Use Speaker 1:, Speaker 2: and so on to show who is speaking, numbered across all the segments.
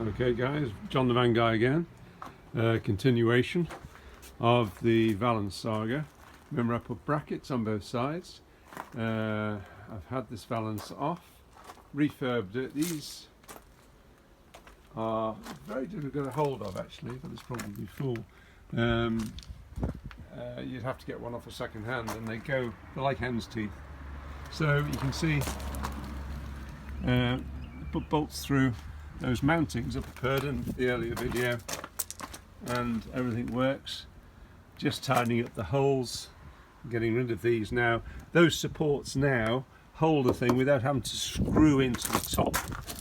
Speaker 1: Okay guys, John the Van Guy again. Continuation of the valance saga. Remember I put brackets on both sides. I've had this valance off, refurbed it. These are very difficult to get a hold of actually, but it's probably full. You'd have to get one off a second hand, and they're like hen's teeth. So you can see put bolts through those mountings I prepared in the earlier video, and everything works. Just tightening up the holes, getting rid of these now. Those supports now hold the thing without having to screw into the top,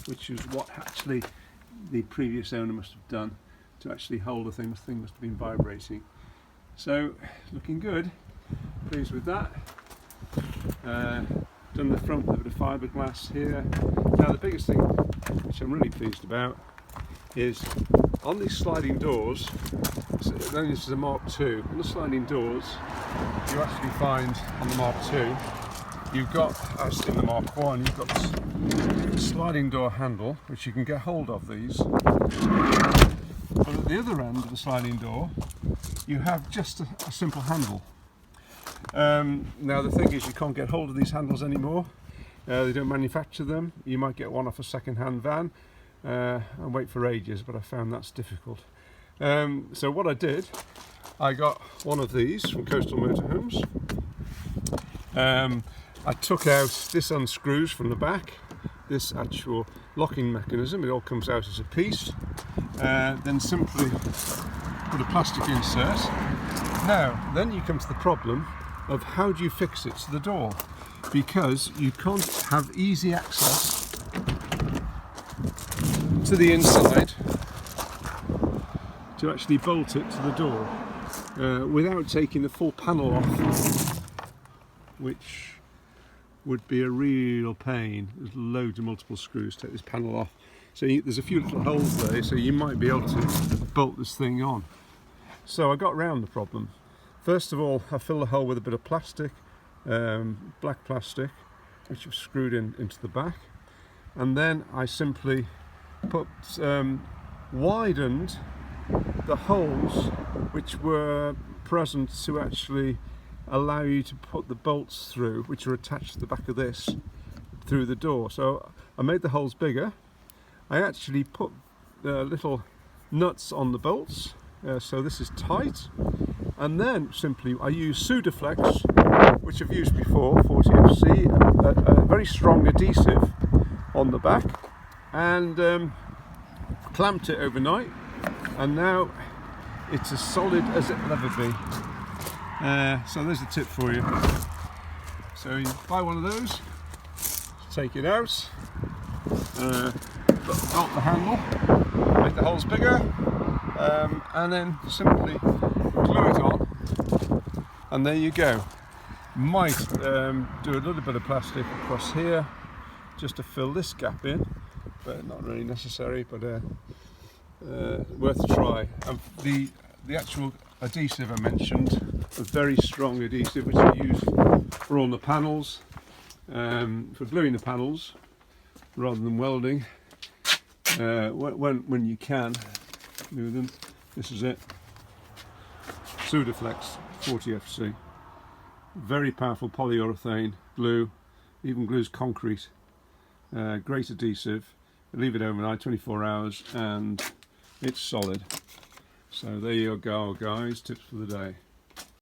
Speaker 1: which is what actually the previous owner must have done to actually hold the thing. The thing must have been vibrating. So looking good, pleased with that. Done the front with a bit of fiberglass here. Now the biggest thing which I'm really pleased about is on these sliding doors, then this is a Mark II, on the sliding doors you actually find on the Mark II, you've got, as in the Mark I, you've got this sliding door handle which you can get hold of these, but at the other end of the sliding door you have just a simple handle. Now the thing is, you can't get hold of these handles anymore. They don't manufacture them. You might get one off a second-hand van and wait for ages, but I found that's difficult. So what I did, I got one of these from Coastal Motorhomes. I took out, this unscrews from the back, this actual locking mechanism, it all comes out as a piece. Then simply put a plastic insert. Now then you come to the problem of how do you fix it to the door, because you can't have easy access to the inside to actually bolt it to the door without taking the full panel off, which would be a real pain. There's loads of multiple screws to take this panel off, so there's a few little holes there, so you might be able to bolt this thing on. So I got round the problem. First of all, I filled the hole with a bit of plastic, black plastic, which I've screwed into the back, and then I simply widened the holes which were present to actually allow you to put the bolts through, which are attached to the back of this, through the door. So I made the holes bigger. I actually put little nuts on the bolts, so this is tight. And then simply I use Sudaflex, which I've used before, 40FC, a very strong adhesive on the back, and clamped it overnight, and now it's as solid as it'll ever be. So there's a tip for you. So you buy one of those, take it out, bolt the handle, make the holes bigger, and then simply glue it on, and there you go. Might do a little bit of plastic across here just to fill this gap in, but not really necessary, but worth a try. And the actual adhesive I mentioned, a very strong adhesive which I use for all the panels, for gluing the panels rather than welding, when you can glue them. This is it. Sudaflex 40FC, very powerful polyurethane glue, even glues concrete. Great adhesive. Leave it overnight, 24 hours, and it's solid. So there you go guys, tips for the day.